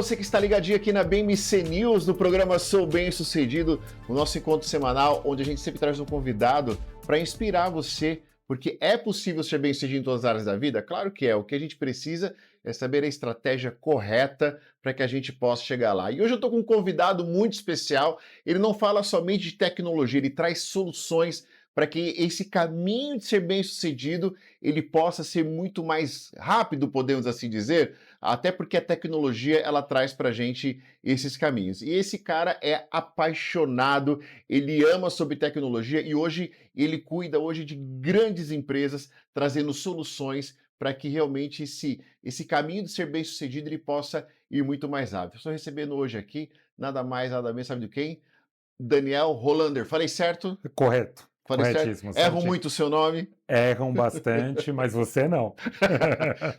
você que está ligadinho aqui na BMC News, no programa Sou Bem Sucedido, o nosso encontro semanal, onde a gente sempre traz um convidado para inspirar você, porque é possível ser bem-sucedido em todas as áreas da vida? Claro que é. O que a gente precisa é saber a estratégia correta para que a gente possa chegar lá. E hoje eu estou com um convidado muito especial. Ele não fala somente de tecnologia, ele traz soluções para que esse caminho de ser bem-sucedido ele possa ser muito mais rápido, podemos assim dizer, até porque a tecnologia ela traz para a gente esses caminhos. E esse cara é apaixonado, ele ama sobre tecnologia e hoje ele cuida hoje de grandes empresas, trazendo soluções para que realmente esse caminho de ser bem-sucedido ele possa ir muito mais rápido. Estou recebendo hoje aqui nada mais, nada menos, sabe de quem? Daniel Rolander. Falei certo? Correto, Falei certo? corretíssimo, Erro certinho. muito o seu nome? Erram bastante, mas você não.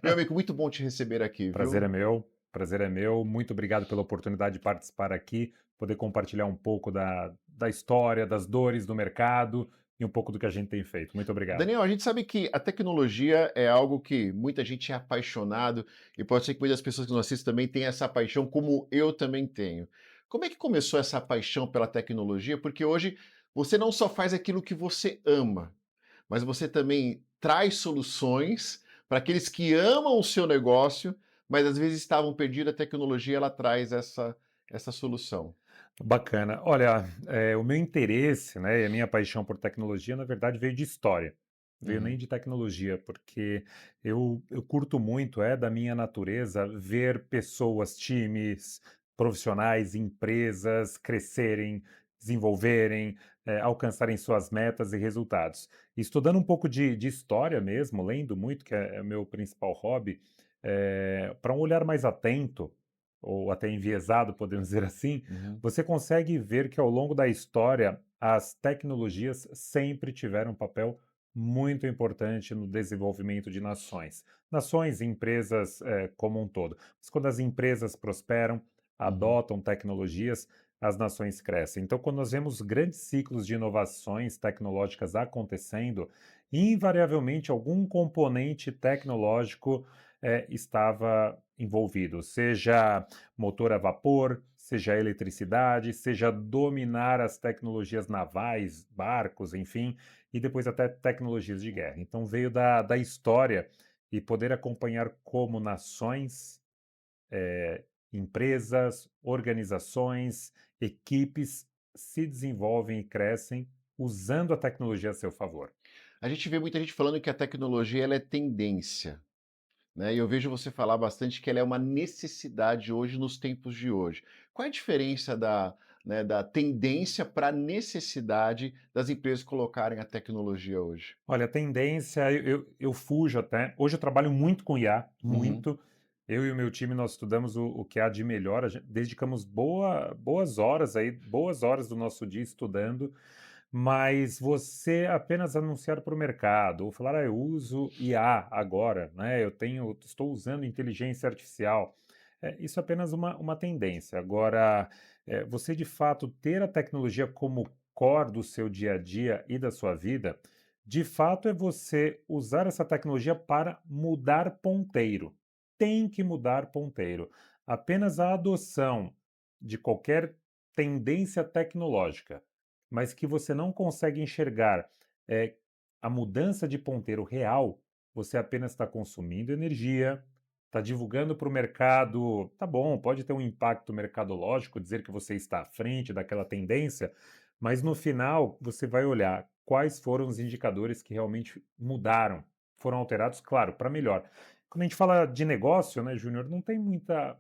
Meu amigo, muito bom te receber aqui, Prazer viu? é meu, prazer é meu. Muito obrigado pela oportunidade de participar aqui, poder compartilhar um pouco da história, das dores do mercado e um pouco do que a gente tem feito. Muito obrigado. Daniel, a gente sabe que a tecnologia é algo que muita gente é apaixonado e pode ser que muitas pessoas que nos assistem também tenham essa paixão, como eu também tenho. Como é que começou essa paixão pela tecnologia? Porque hoje você não só faz aquilo que você ama, mas você também traz soluções para aqueles que amam o seu negócio, mas às vezes estavam perdidos, a tecnologia ela traz essa solução. Bacana. Olha, o meu interesse, né, e a minha paixão por tecnologia, na verdade, veio de história. Veio nem Uhum, de tecnologia, porque eu curto muito, é da minha natureza, ver pessoas, times, profissionais, empresas crescerem, desenvolverem, alcançarem suas metas e resultados. E estudando um pouco de história mesmo, lendo muito, que é o meu principal hobby, para um olhar mais atento, ou até enviesado, podemos dizer assim, uhum, você consegue ver que ao longo da história as tecnologias sempre tiveram um papel muito importante no desenvolvimento de nações. Nações e empresas como um todo. Mas quando as empresas prosperam, uhum. adotam tecnologias, as nações crescem. Então, quando nós vemos grandes ciclos de inovações tecnológicas acontecendo, invariavelmente algum componente tecnológico estava envolvido, seja motor a vapor, seja a eletricidade, seja dominar as tecnologias navais, barcos, enfim, e depois até tecnologias de guerra. Então veio da história e poder acompanhar como nações, empresas, organizações, equipes se desenvolvem e crescem usando a tecnologia a seu favor. A gente vê muita gente falando que a tecnologia ela é tendência, né? E eu vejo você falar bastante que ela é uma necessidade hoje nos tempos de hoje. Qual é a diferença da tendência para a necessidade das empresas colocarem a tecnologia hoje? Olha, a tendência, eu fujo até. Hoje eu trabalho muito com IA, Uhum. muito. Eu e o meu time, nós estudamos o que há de melhor. Dedicamos boas horas do nosso dia estudando. Mas você apenas anunciar para o mercado, ou falar, eu uso IA agora, né? Estou usando inteligência artificial. Isso é apenas uma tendência. Agora, você de fato ter a tecnologia como core do seu dia a dia e da sua vida, de fato é você usar essa tecnologia para mudar ponteiro. Tem que mudar ponteiro. Apenas a adoção de qualquer tendência tecnológica, mas que você não consegue enxergar eh, a mudança de ponteiro real, você apenas está consumindo energia, está divulgando para o mercado. Tá bom, pode ter um impacto mercadológico, dizer que você está à frente daquela tendência, mas no final você vai olhar quais foram os indicadores que realmente mudaram, foram alterados, claro, para melhor. Quando a gente fala de negócio, né, Júnior, não tem muita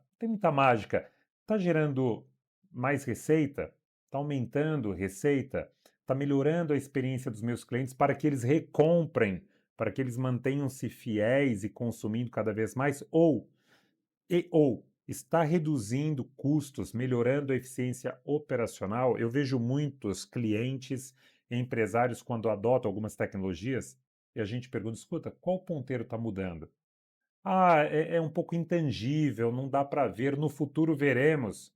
mágica. Está gerando mais receita? Está aumentando receita? Está melhorando a experiência dos meus clientes para que eles recomprem, para que eles mantenham-se fiéis e consumindo cada vez mais? Ou está reduzindo custos, melhorando a eficiência operacional? Eu vejo muitos clientes e empresários quando adotam algumas tecnologias e a gente pergunta, escuta, qual ponteiro está mudando? Ah, é um pouco intangível, não dá para ver, no futuro veremos.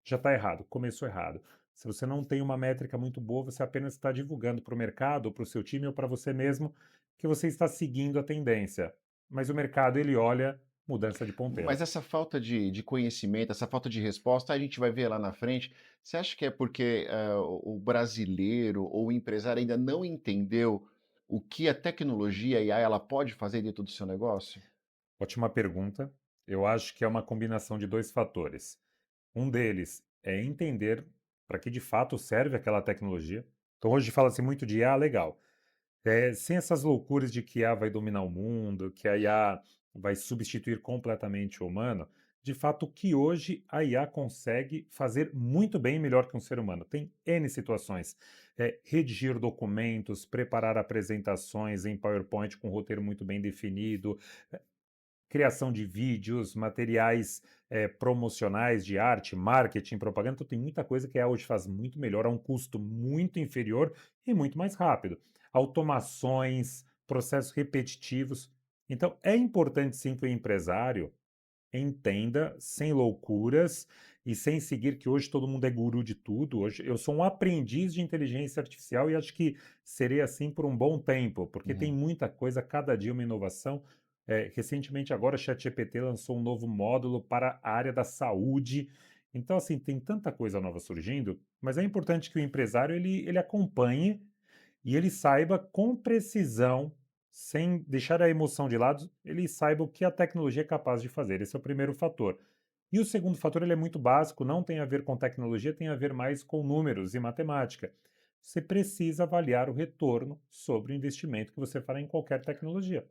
Já está errado, começou errado. Se você não tem uma métrica muito boa, você apenas está divulgando para o mercado, ou para o seu time, ou para você mesmo, que você está seguindo a tendência. Mas o mercado, ele olha mudança de ponteiro. Mas essa falta de conhecimento, essa falta de resposta, a gente vai ver lá na frente. Você acha que é porque, o brasileiro ou o empresário ainda não entendeu o que a tecnologia e a IA ela pode fazer dentro do seu negócio? Ótima pergunta. Eu acho que é uma combinação de 2 fatores. Um deles é entender para que de fato serve aquela tecnologia. Então hoje fala-se muito de IA, legal. Sem essas loucuras de que a IA vai dominar o mundo, que a IA vai substituir completamente o humano, de fato, o que hoje a IA consegue fazer muito bem, melhor que um ser humano. Tem N situações. Redigir documentos, preparar apresentações em PowerPoint com roteiro muito bem definido, criação de vídeos, materiais promocionais de arte, marketing, propaganda. Então, tem muita coisa que a hoje faz muito melhor, a um custo muito inferior e muito mais rápido. Automações, processos repetitivos. Então, é importante sim que o empresário entenda, sem loucuras e sem seguir que hoje todo mundo é guru de tudo. Hoje eu sou um aprendiz de inteligência artificial e acho que serei assim por um bom tempo, porque tem Uhum. muita coisa, cada dia uma inovação. Recentemente agora, o ChatGPT lançou um novo módulo para a área da saúde. Então, assim, tem tanta coisa nova surgindo, mas é importante que o empresário ele acompanhe e ele saiba com precisão, sem deixar a emoção de lado, ele saiba o que a tecnologia é capaz de fazer. Esse é o primeiro fator. E o segundo fator ele é muito básico, não tem a ver com tecnologia, tem a ver mais com números e matemática. Você precisa avaliar o retorno sobre o investimento que você fará em qualquer tecnologia.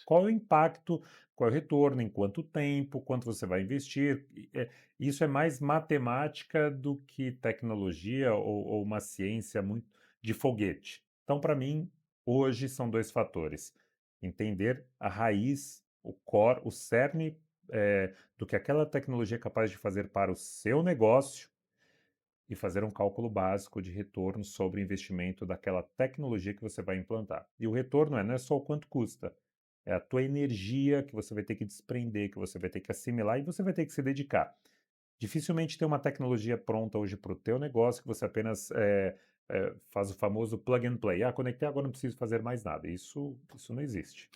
Qual é o impacto, qual é o retorno, em quanto tempo, quanto você vai investir. Isso é mais matemática do que tecnologia ou uma ciência muito de foguete. Então, para mim, hoje são 2 fatores: entender a raiz, o core, o cerne, do que aquela tecnologia é capaz de fazer para o seu negócio e fazer um cálculo básico de retorno sobre o investimento daquela tecnologia que você vai implantar. E o retorno não é só o quanto custa, é a tua energia que você vai ter que desprender, que você vai ter que assimilar e você vai ter que se dedicar. Dificilmente tem uma tecnologia pronta hoje para o teu negócio que você apenas faz o famoso plug and play. Ah, conectei, agora não preciso fazer mais nada. Isso não existe.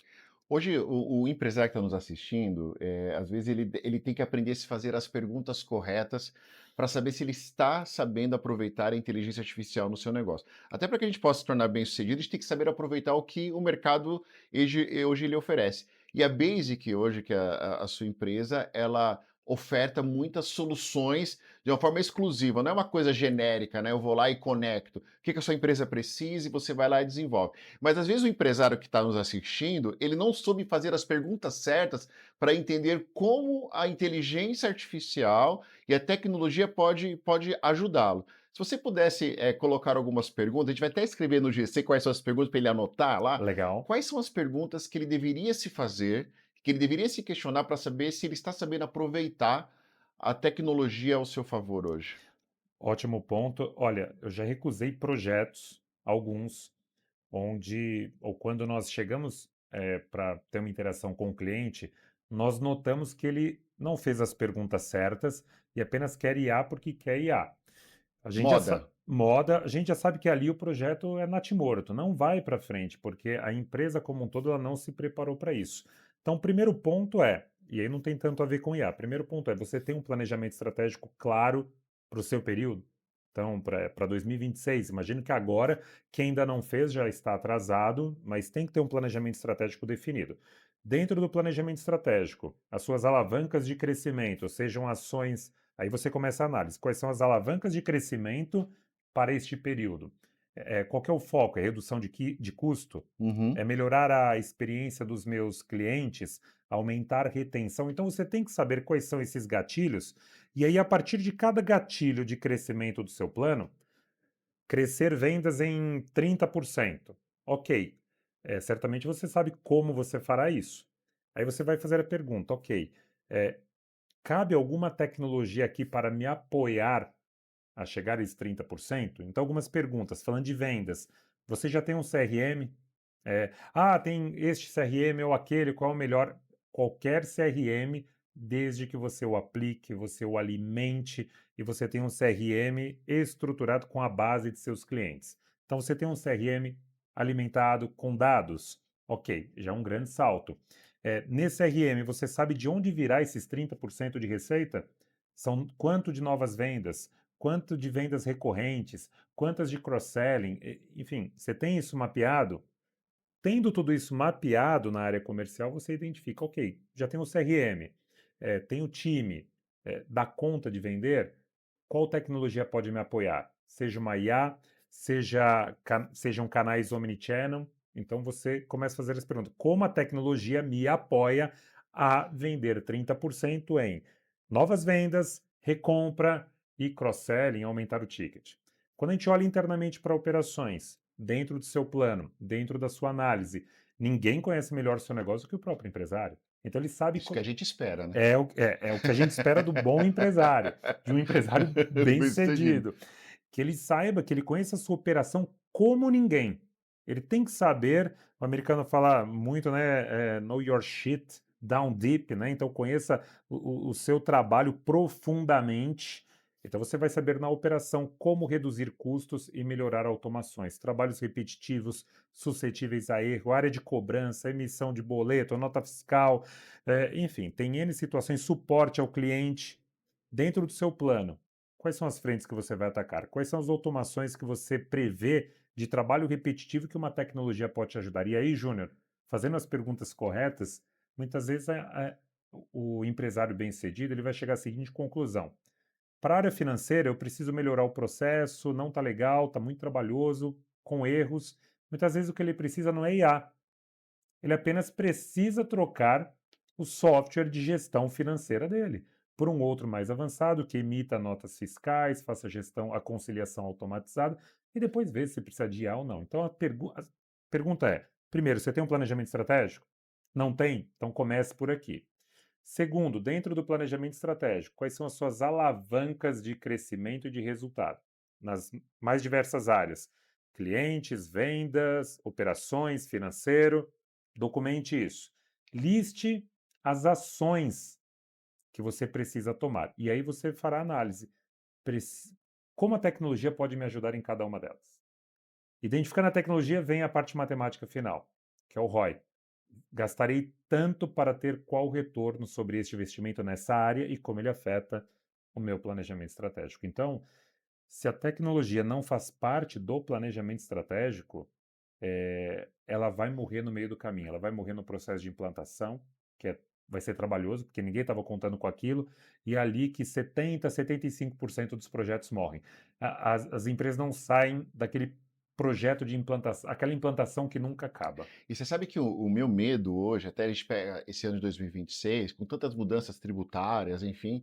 Hoje, o empresário que está nos assistindo, às vezes ele tem que aprender a se fazer as perguntas corretas para saber se ele está sabendo aproveitar a inteligência artificial no seu negócio. Até para que a gente possa se tornar bem-sucedido, a gente tem que saber aproveitar o que o mercado hoje lhe oferece. E a Basic hoje, que é a sua empresa, ela oferta muitas soluções de uma forma exclusiva, não é uma coisa genérica, né? Eu vou lá e conecto. O que que a sua empresa precisa e você vai lá e desenvolve. Mas às vezes o empresário que está nos assistindo, ele não soube fazer as perguntas certas para entender como a inteligência artificial e a tecnologia pode ajudá-lo. Se você pudesse colocar algumas perguntas, a gente vai até escrever no GC quais são as perguntas para ele anotar lá. Legal. Quais são as perguntas que ele deveria se fazer, que ele deveria se questionar para saber se ele está sabendo aproveitar a tecnologia ao seu favor hoje? Ótimo ponto. Olha, eu já recusei projetos, alguns, onde, ou quando nós chegamos para ter uma interação com o cliente, nós notamos que ele não fez as perguntas certas e apenas quer IA porque quer IA. A gente já Moda. moda, a gente já sabe que ali o projeto é natimorto, não vai para frente, porque a empresa como um todo ela não se preparou para isso. Então, o primeiro ponto e aí não tem tanto a ver com IA, primeiro ponto você tem um planejamento estratégico claro para o seu período. Então, para 2026, imagino que agora, quem ainda não fez já está atrasado, mas tem que ter um planejamento estratégico definido. Dentro do planejamento estratégico, as suas alavancas de crescimento, sejam ações. Aí você começa a análise. Quais são as alavancas de crescimento para este período? Qual que é o foco? É redução de custo? É Uhum. melhorar a experiência dos meus clientes? Aumentar a retenção? Então você tem que saber quais são esses gatilhos, e aí, a partir de cada gatilho de crescimento do seu plano, crescer vendas em 30%. Ok. Certamente você sabe como você fará isso. Aí você vai fazer a pergunta, ok. é, Cabe alguma tecnologia aqui para me apoiar a chegar a esses 30%? Então, algumas perguntas, falando de vendas. Você já tem um CRM? Tem este CRM ou aquele, qual é o melhor? Qualquer CRM, desde que você o aplique, você o alimente e você tenha um CRM estruturado com a base de seus clientes. Então, você tem um CRM alimentado com dados. Ok, já é um grande salto. Nesse RM, você sabe de onde virá esses 30% de receita? São quanto de novas vendas, quanto de vendas recorrentes, quantas de cross-selling, enfim, você tem isso mapeado? Tendo tudo isso mapeado na área comercial, você identifica, ok, já tem o CRM, tem o time, dá conta de vender, qual tecnologia pode me apoiar? Seja uma IA, sejam canais omnichannel. Então você começa a fazer essa pergunta: como a tecnologia me apoia a vender 30% em novas vendas, recompra e cross-selling, aumentar o ticket? Quando a gente olha internamente para operações, dentro do seu plano, dentro da sua análise, ninguém conhece melhor o seu negócio do que o próprio empresário. Então ele sabe. Isso que a gente espera, né? É o que a gente espera do bom empresário, de um empresário Do bem-sucedido. bem-sucedido, que ele saiba, que ele conheça a sua operação como ninguém. Ele tem que saber, o americano fala muito, né, know your shit down deep, né? Então conheça o seu trabalho profundamente. Então você vai saber na operação como reduzir custos e melhorar automações. Trabalhos repetitivos, suscetíveis a erro, área de cobrança, emissão de boleto, nota fiscal, enfim, tem N situações, suporte ao cliente dentro do seu plano. Quais são as frentes que você vai atacar? Quais são as automações que você prevê de trabalho repetitivo que uma tecnologia pode te ajudar? E aí, Júnior, fazendo as perguntas corretas, muitas vezes o empresário bem-sucedido ele vai chegar à seguinte conclusão: para a área financeira, eu preciso melhorar o processo, não está legal, está muito trabalhoso, com erros. Muitas vezes o que ele precisa não é IA, ele apenas precisa trocar o software de gestão financeira dele por um outro mais avançado que emita notas fiscais, faça gestão, a conciliação automatizada e depois vê se precisa de IA ou não. Então a pergunta é: primeiro, você tem um planejamento estratégico? Não tem? Então comece por aqui. Segundo, dentro do planejamento estratégico, quais são as suas alavancas de crescimento e de resultado? Nas mais diversas áreas: clientes, vendas, operações, financeiro. Documente isso. Liste as ações que você precisa tomar. E aí você fará a análise. Como a tecnologia pode me ajudar em cada uma delas? Identificando a tecnologia, vem a parte matemática final, que é o ROI. Gastarei tanto para ter qual retorno sobre este investimento nessa área e como ele afeta o meu planejamento estratégico. Então, se a tecnologia não faz parte do planejamento estratégico, ela vai morrer no meio do caminho, ela vai morrer no processo de implantação, vai ser trabalhoso, porque ninguém estava contando com aquilo, e é ali que 70, 75% dos projetos morrem. As empresas não saem daquele projeto de implantação, aquela implantação que nunca acaba. E você sabe que o meu medo hoje, até a gente pega esse ano de 2026, com tantas mudanças tributárias, enfim,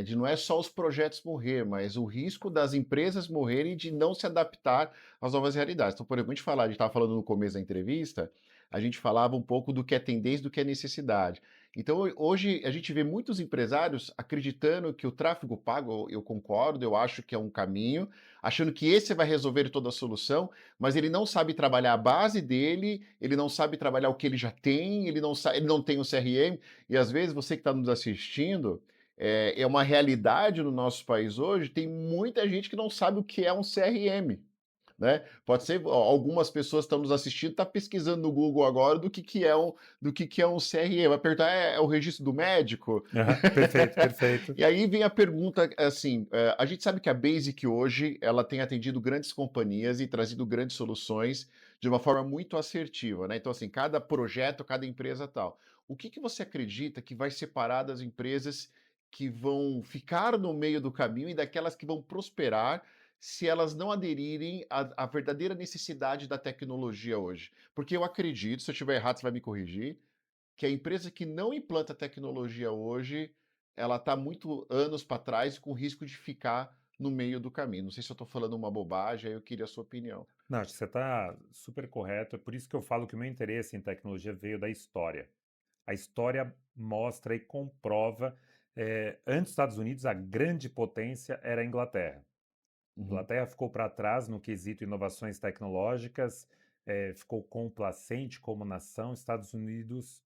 de não é só os projetos morrer, mas o risco das empresas morrerem de não se adaptar às novas realidades. Então, por exemplo, a gente estava falando no começo da entrevista, a gente falava um pouco do que é tendência, do que é necessidade. Então, hoje a gente vê muitos empresários acreditando que o tráfego pago, eu concordo, eu acho que é um caminho, achando que esse vai resolver toda a solução, mas ele não sabe trabalhar a base dele, ele não sabe trabalhar o que ele já tem, ele não tem o CRM, e às vezes você que está nos assistindo, é uma realidade no nosso país hoje, tem muita gente que não sabe o que é um CRM. Né? Pode ser, algumas pessoas estão nos assistindo, tá pesquisando no Google agora do que é um CRM. Vai perguntar, é o registro do médico? Aham, perfeito, perfeito. E aí vem a pergunta, assim, a gente sabe que a Basic hoje, ela tem atendido grandes companhias e trazido grandes soluções de uma forma muito assertiva, né? Então, assim, cada projeto, cada empresa tal. O que que você acredita que vai separar das empresas que vão ficar no meio do caminho e daquelas que vão prosperar se elas não aderirem à verdadeira necessidade da tecnologia hoje? Porque eu acredito, se eu estiver errado, você vai me corrigir, que a empresa que não implanta tecnologia hoje, ela está muito anos para trás com risco de ficar no meio do caminho. Não sei se eu estou falando uma bobagem, aí eu queria a sua opinião. Não, acho que você está super correto. É por isso que eu falo que o meu interesse em tecnologia veio da história. A história mostra e comprova. Antes dos Estados Unidos, a grande potência era a Inglaterra. A Uhum. Inglaterra ficou para trás no quesito inovações tecnológicas, ficou complacente como nação. Estados Unidos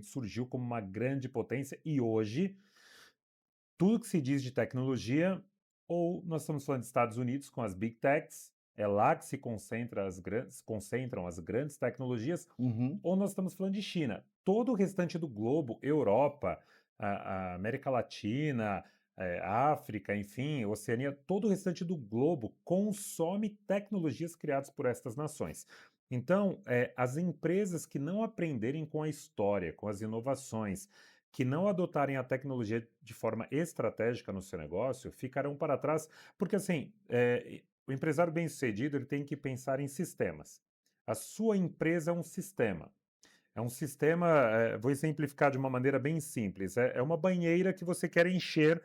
surgiu como uma grande potência e hoje tudo que se diz de tecnologia, ou nós estamos falando dos Estados Unidos com as Big Techs, é lá que se concentram as grandes tecnologias, Uhum. ou nós estamos falando de China. Todo o restante do globo, Europa, a América Latina, África, enfim, Oceania, todo o restante do globo consome tecnologias criadas por estas nações. Então, as empresas que não aprenderem com a história, com as inovações, que não adotarem a tecnologia de forma estratégica no seu negócio, ficarão para trás, porque assim, o empresário bem-sucedido ele tem que pensar em sistemas. A sua empresa é um sistema. É um sistema, vou exemplificar de uma maneira bem simples. É uma banheira que você quer encher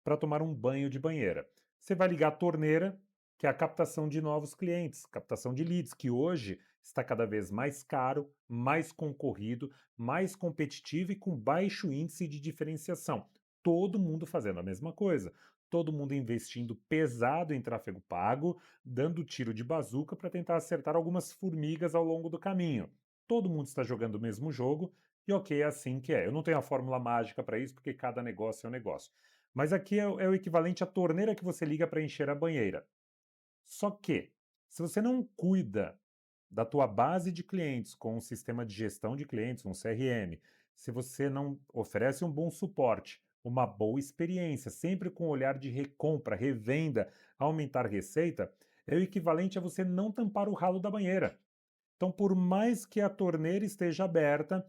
para tomar um banho de banheira. Você vai ligar a torneira, que é a captação de novos clientes, captação de leads, que hoje está cada vez mais caro, mais concorrido, mais competitivo e com baixo índice de diferenciação. Todo mundo fazendo a mesma coisa. Todo mundo investindo pesado em tráfego pago, dando tiro de bazuca para tentar acertar algumas formigas ao longo do caminho. Todo mundo está jogando o mesmo jogo e ok, é assim que é. Eu não tenho a fórmula mágica para isso, porque cada negócio é um negócio. Mas aqui é o equivalente à torneira que você liga para encher a banheira. Só que, se você não cuida da tua base de clientes com um sistema de gestão de clientes, um CRM, se você não oferece um bom suporte, uma boa experiência, sempre com um olhar de recompra, revenda, aumentar receita, é o equivalente a você não tampar o ralo da banheira. Então, por mais que a torneira esteja aberta,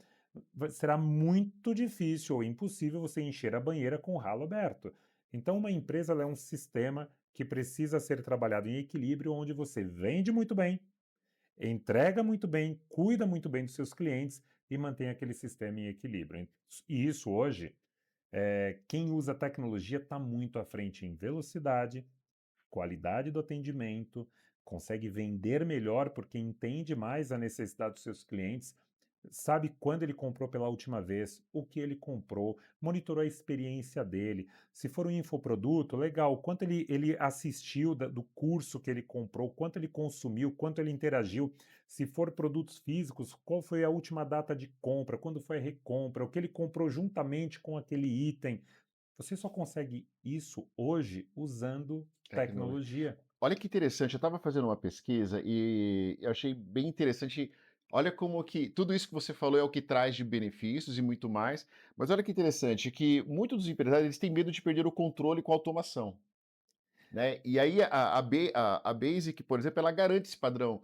será muito difícil ou impossível você encher a banheira com o ralo aberto. Então, uma empresa ela é um sistema que precisa ser trabalhado em equilíbrio, onde você vende muito bem, entrega muito bem, cuida muito bem dos seus clientes e mantém aquele sistema em equilíbrio. E isso hoje, quem usa tecnologia está muito à frente em velocidade, qualidade do atendimento, consegue vender melhor porque entende mais a necessidade dos seus clientes, sabe quando ele comprou pela última vez, o que ele comprou, monitorou a experiência dele. Se for um infoproduto, legal, quanto ele assistiu do curso que ele comprou, quanto ele consumiu, quanto ele interagiu. Se for produtos físicos, qual foi a última data de compra, quando foi a recompra, o que ele comprou juntamente com aquele item. Você só consegue isso hoje usando Tecnologia. tecnologia. Olha que interessante, eu estava fazendo uma pesquisa e eu achei bem interessante. Olha como que tudo isso que você falou é o que traz de benefícios e muito mais, mas olha que interessante que muitos dos empresários eles têm medo de perder o controle com a automação, né? E aí a Basic, por exemplo, ela garante esse padrão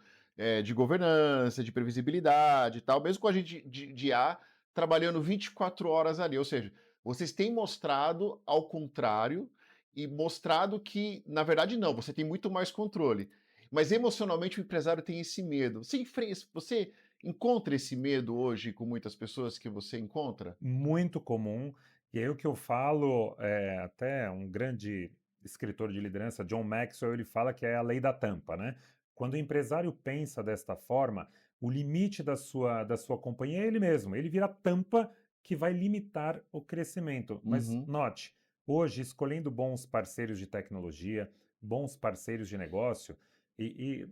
de governança, de previsibilidade e tal, mesmo com a gente de IA trabalhando 24 horas ali. Ou seja, vocês têm mostrado ao contrário e mostrado que, na verdade, não, você tem muito mais controle. Mas emocionalmente o empresário tem esse medo. Você encontra esse medo hoje com muitas pessoas que você encontra? Muito comum. E aí o que eu falo, até um grande escritor de liderança, John Maxwell, ele fala que é a lei da tampa, né? Quando o empresário pensa desta forma, o limite da sua companhia é ele mesmo. Ele vira a tampa que vai limitar o crescimento. Mas Uhum, note, hoje, escolhendo bons parceiros de tecnologia, bons parceiros de negócio, e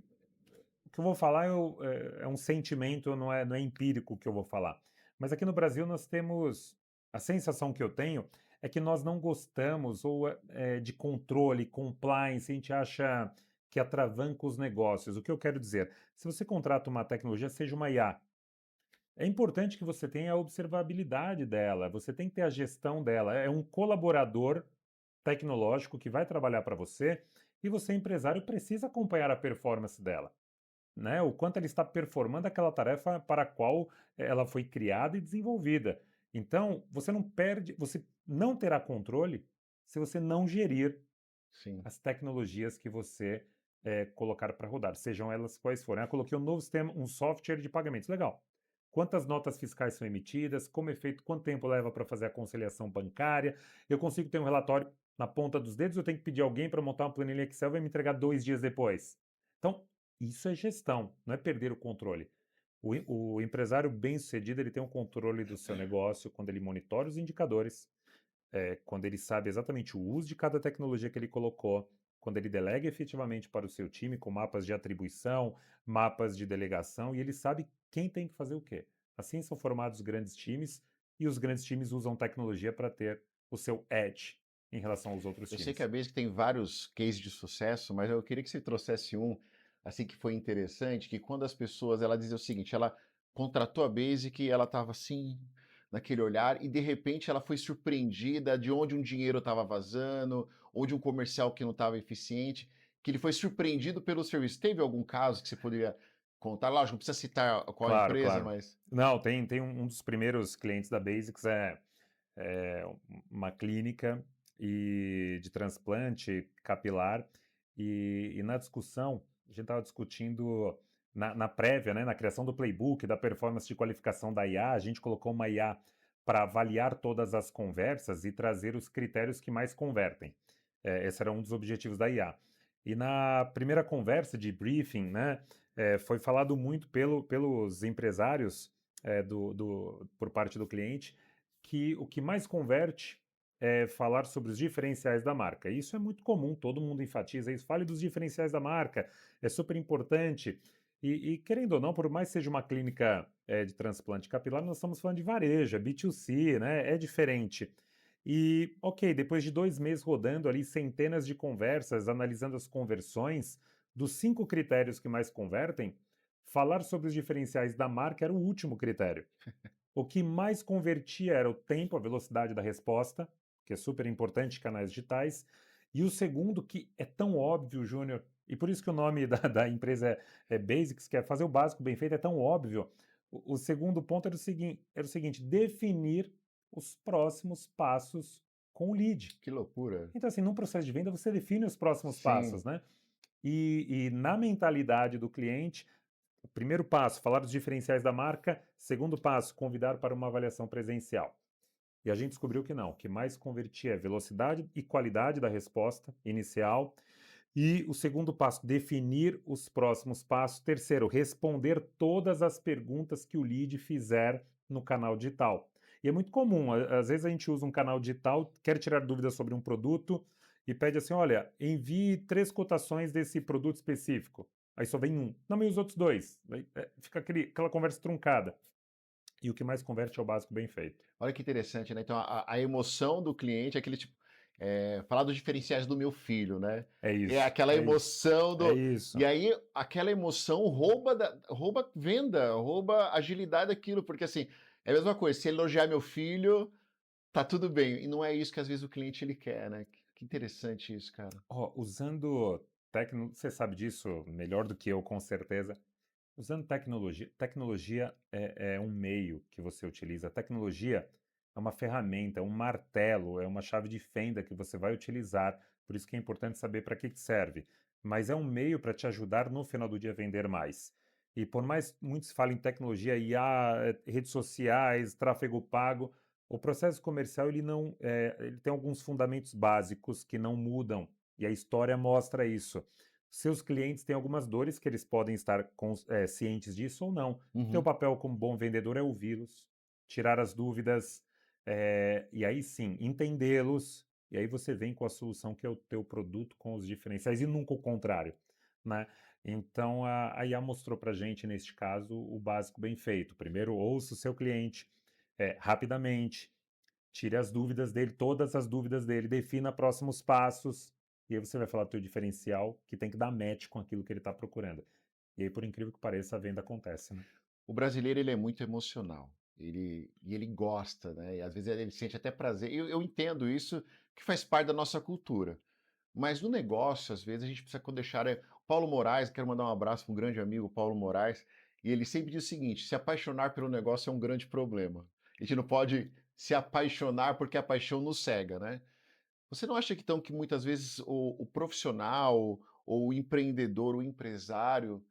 o que eu vou falar é um sentimento, não é empírico o que eu vou falar. Mas aqui no Brasil nós temos. A sensação que eu tenho é que nós não gostamos de controle, compliance, a gente acha que atravanca os negócios. O que eu quero dizer? Se você contrata uma tecnologia, seja uma IA, é importante que você tenha a observabilidade dela, você tem que ter a gestão dela. É um colaborador tecnológico que vai trabalhar para você e você, empresário, precisa acompanhar a performance dela, né? O quanto ela está performando aquela tarefa para a qual ela foi criada e desenvolvida. Então, você não terá controle se você não gerir sim. as tecnologias que você colocar para rodar, sejam elas quais forem. Coloquei um novo sistema, um software de pagamentos. Legal. Quantas notas fiscais são emitidas? Como é feito? Quanto tempo leva para fazer a conciliação bancária? Eu consigo ter um relatório na ponta dos dedos? Eu tenho que pedir alguém para montar uma planilha Excel e vai me entregar 2 dias depois. Então, isso é gestão, não é perder o controle. O empresário bem-sucedido ele tem um controle do seu negócio quando ele monitora os indicadores, quando ele sabe exatamente o uso de cada tecnologia que ele colocou, quando ele delega efetivamente para o seu time com mapas de atribuição, mapas de delegação, e ele sabe quem tem que fazer o quê. Assim são formados grandes times, e os grandes times usam tecnologia para ter o seu edge em relação aos outros Eu sei que a times. Basic tem vários cases de sucesso, mas eu queria que você trouxesse um. assim, que foi interessante, que quando as pessoas ela dizia o seguinte, ela contratou a Basic e ela estava assim, naquele olhar, e de repente ela foi surpreendida de onde um dinheiro estava vazando, ou de um comercial que não estava eficiente, que ele foi surpreendido pelo serviço. Teve algum caso que você poderia contar? Lógico, não precisa citar qual a Claro, empresa, claro. mas Não, tem um dos primeiros clientes da Basics uma clínica de transplante capilar e na discussão, a gente estava discutindo na prévia, né, na criação do playbook, da performance de qualificação da IA, a gente colocou uma IA para avaliar todas as conversas e trazer os critérios que mais convertem. Esse era um dos objetivos da IA. E na primeira conversa de briefing, né, foi falado muito pelos empresários por parte do cliente que o que mais converte é falar sobre os diferenciais da marca. E isso é muito comum, todo mundo enfatiza isso. Fale dos diferenciais da marca, é super importante. Querendo ou não, por mais que seja uma clínica de transplante capilar, nós estamos falando de varejo, é B2C, né? É diferente. E, ok, depois de 2 meses rodando ali centenas de conversas, analisando as conversões, dos 5 critérios que mais convertem, falar sobre os diferenciais da marca era o último critério. O que mais convertia era o tempo, a velocidade da resposta, que é super importante em canais digitais. E o segundo, que é tão óbvio, Júnior, e por isso que o nome da empresa é Basics, que é fazer o básico bem feito, é tão óbvio. O segundo ponto era o seguinte: definir os próximos passos com o lead. que loucura. Então, assim, num processo de venda, você define os próximos passos, Sim. né? E na mentalidade do cliente, o primeiro passo, falar dos diferenciais da marca. Segundo passo, convidar para uma avaliação presencial. E a gente descobriu que não. O que mais convertia é velocidade e qualidade da resposta inicial. E o segundo passo, definir os próximos passos. Terceiro, responder todas as perguntas que o lead fizer no canal digital. E é muito comum, às vezes a gente usa um canal digital, quer tirar dúvidas sobre um produto e pede assim: olha, envie 3 cotações desse produto específico. Aí só vem um. Não, mas os outros dois. Aí, fica aquela conversa truncada. E o que mais converte é o básico bem feito. Olha que interessante, né? Então, a emoção do cliente é aquele tipo, falar dos diferenciais do meu filho, né? É É isso, aquela é isso, emoção é do. E isso. aí, aquela emoção rouba venda, rouba agilidade daquilo, porque assim, é a mesma coisa, se elogiar meu filho, tá tudo bem. E não é isso que às vezes o cliente ele quer, né? Que interessante isso, cara. Ó, usando você sabe disso melhor do que eu, com certeza. Usando tecnologia é um meio que você utiliza. A tecnologia é uma ferramenta, é um martelo, é uma chave de fenda que você vai utilizar. Por isso que é importante saber para que serve. Mas é um meio para te ajudar no final do dia a vender mais. E por mais muitos falem em tecnologia, IA, redes sociais, tráfego pago, o processo comercial ele tem alguns fundamentos básicos que não mudam. E a história mostra isso. Seus clientes têm algumas dores que eles podem estar cientes disso ou não. Teu Uhum. papel como bom vendedor é ouvi-los, tirar as dúvidas, e aí sim, entendê-los, e aí você vem com a solução que é o teu produto com os diferenciais, e nunca o contrário, né? Então a IA mostrou para gente, neste caso, o básico bem feito. Primeiro, ouça o seu cliente rapidamente, tire as dúvidas dele, todas as dúvidas dele, defina próximos passos, e aí você vai falar do teu diferencial, que tem que dar match com aquilo que ele está procurando. E aí, por incrível que pareça, a venda acontece, né? O brasileiro ele é muito emocional. Ele gosta, né? E às vezes ele sente até prazer. Eu entendo isso, que faz parte da nossa cultura. Mas no negócio, às vezes, a gente precisa deixar. Paulo Moraes, quero mandar um abraço para um grande amigo, Paulo Moraes, e ele sempre diz o seguinte: se apaixonar pelo negócio é um grande problema. A gente não pode se apaixonar porque a paixão nos cega, né? Você não acha que, então, que muitas vezes o profissional, ou o empreendedor, o empresário,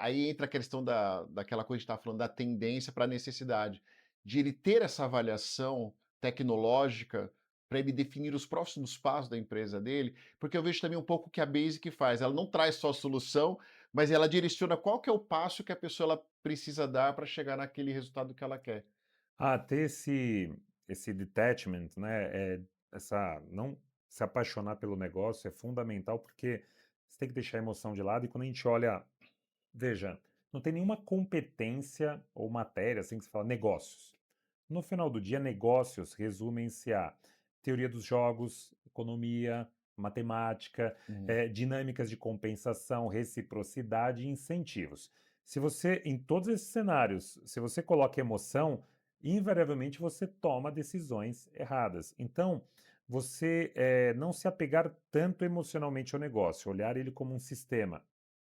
aí entra a questão daquela coisa que a gente estava falando, da tendência para a necessidade, de ele ter essa avaliação tecnológica para ele definir os próximos passos da empresa dele? Porque eu vejo também um pouco o que a Basic faz, ela não traz só a solução, mas ela direciona qual que é o passo que a pessoa ela precisa dar para chegar naquele resultado que ela quer. Ter esse detachment, né? Não se apaixonar pelo negócio é fundamental, porque você tem que deixar a emoção de lado, e quando a gente olha, veja, não tem nenhuma competência ou matéria assim que se fala negócios. No final do dia, negócios resumem-se a teoria dos jogos, economia, matemática, Uhum. dinâmicas de compensação, reciprocidade e incentivos. Se você, em todos esses cenários, se você coloca emoção, invariavelmente você toma decisões erradas. Então, você não se apegar tanto emocionalmente ao negócio, olhar ele como um sistema,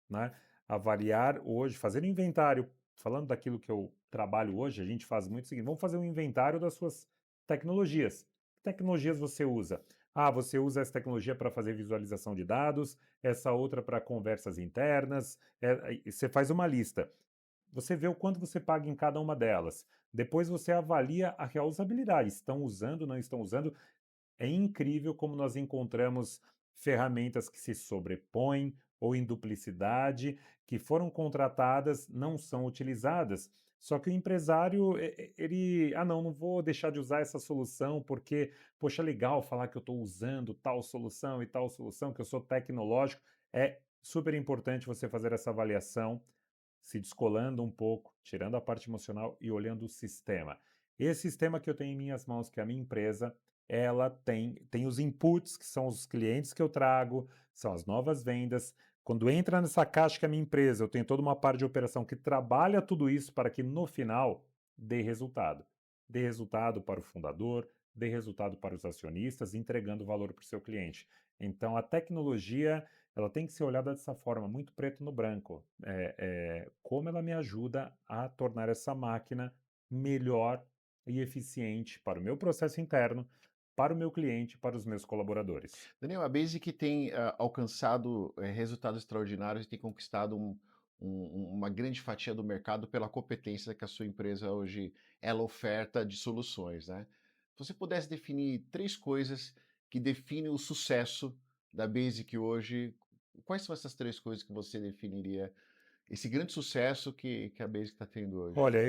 né? Avaliar hoje, fazer um inventário. Falando daquilo que eu trabalho hoje, a gente faz muito o seguinte: vamos fazer um inventário das suas tecnologias. Que tecnologias você usa? Ah, você usa essa tecnologia para fazer visualização de dados, essa outra para conversas internas. Aí você faz uma lista. Você vê o quanto você paga em cada uma delas. Depois você avalia a real usabilidade. Estão usando, não estão usando? É incrível como nós encontramos ferramentas que se sobrepõem ou em duplicidade, que foram contratadas, não são utilizadas. Só que o empresário, ele, não vou deixar de usar essa solução porque, poxa, é legal falar que eu estou usando tal solução e tal solução, que eu sou tecnológico. É super importante você fazer essa avaliação, se descolando um pouco, tirando a parte emocional e olhando o sistema. Esse sistema que eu tenho em minhas mãos, que é a minha empresa, ela tem os inputs, que são os clientes que eu trago, são as novas vendas. Quando entra nessa caixa que é a minha empresa, eu tenho toda uma parte de operação que trabalha tudo isso para que no final dê resultado. Dê resultado para o fundador, dê resultado para os acionistas, entregando valor para o seu cliente. Então, a tecnologia, ela tem que ser olhada dessa forma, muito preto no branco. Como ela me ajuda a tornar essa máquina melhor e eficiente para o meu processo interno, para o meu cliente, para os meus colaboradores. Daniel, a Basic tem alcançado resultados extraordinários e tem conquistado uma grande fatia do mercado pela competência que a sua empresa hoje ela oferta de soluções, né? Se você pudesse definir 3 coisas que definem o sucesso da Basic hoje, quais são essas 3 coisas que você definiria esse grande sucesso que a Basic está tendo hoje? Olha,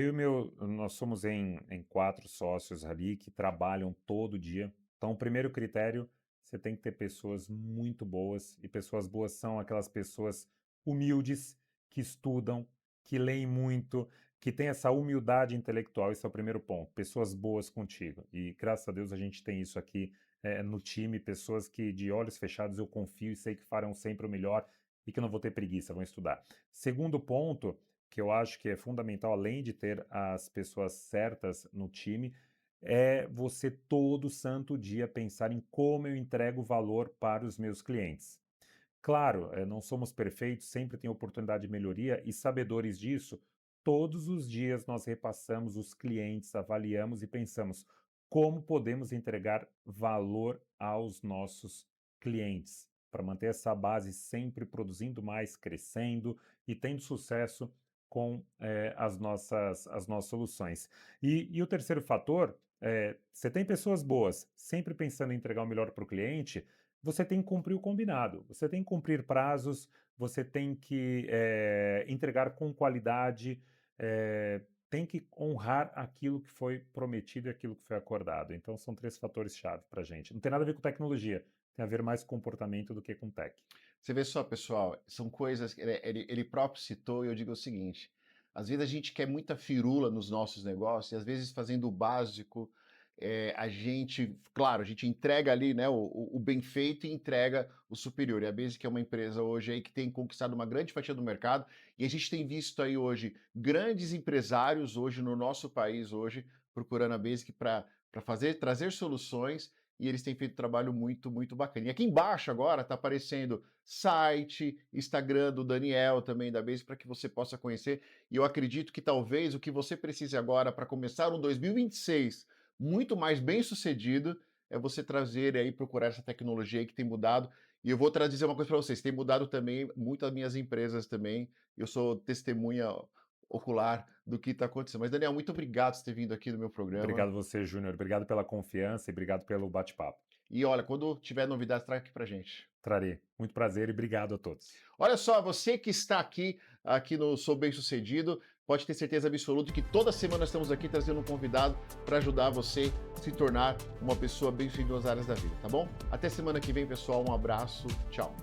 nós somos em 4 sócios ali que trabalham todo dia. Então, o primeiro critério, você tem que ter pessoas muito boas, e pessoas boas são aquelas pessoas humildes, que estudam, que leem muito, que têm essa humildade intelectual. Esse é o primeiro ponto. Pessoas boas contigo. E graças a Deus a gente tem isso aqui no time, pessoas que de olhos fechados eu confio e sei que farão sempre o melhor e que não vou ter preguiça, vão estudar. Segundo ponto, que eu acho que é fundamental, além de ter as pessoas certas no time, é você todo santo dia pensar em como eu entrego valor para os meus clientes. Claro, não somos perfeitos, sempre tem oportunidade de melhoria e sabedores disso, todos os dias nós repassamos os clientes, avaliamos e pensamos como podemos entregar valor aos nossos clientes, para manter essa base sempre produzindo mais, crescendo e tendo sucesso com as nossas soluções. E o terceiro fator, você tem pessoas boas, sempre pensando em entregar o melhor para o cliente, você tem que cumprir o combinado, você tem que cumprir prazos, você tem que entregar com qualidade, tem que honrar aquilo que foi prometido e aquilo que foi acordado. Então, são 3 fatores-chave para a gente. Não tem nada a ver com tecnologia, tem a ver mais com comportamento do que com tech. Você vê só, pessoal, são coisas que ele próprio citou e eu digo o seguinte: às vezes a gente quer muita firula nos nossos negócios e às vezes fazendo o básico, a gente, claro, a gente entrega ali, né, o bem feito e entrega o superior. E a Basic é uma empresa hoje aí que tem conquistado uma grande fatia do mercado e a gente tem visto aí hoje grandes empresários hoje no nosso país hoje procurando a Basic para trazer soluções e eles têm feito um trabalho muito, muito bacana. E aqui embaixo agora está aparecendo site, Instagram do Daniel também da Basic para que você possa conhecer. E eu acredito que talvez o que você precise agora para começar um 2026 muito mais bem sucedido é você trazer aí, procurar essa tecnologia aí que tem mudado. E eu vou dizer uma coisa para vocês, tem mudado também muito as minhas empresas também. Eu sou testemunha ocular do que está acontecendo. Mas, Daniel, muito obrigado por ter vindo aqui no meu programa. Obrigado você, Júnior. Obrigado pela confiança e obrigado pelo bate-papo. E olha, quando tiver novidades, traga aqui pra gente. Trarei. Muito prazer e obrigado a todos. Olha só, você que está aqui no Sou Bem Sucedido, pode ter certeza absoluta que toda semana nós estamos aqui trazendo um convidado para ajudar você a se tornar uma pessoa bem sucedida nas áreas da vida, tá bom? Até semana que vem, pessoal. Um abraço. Tchau.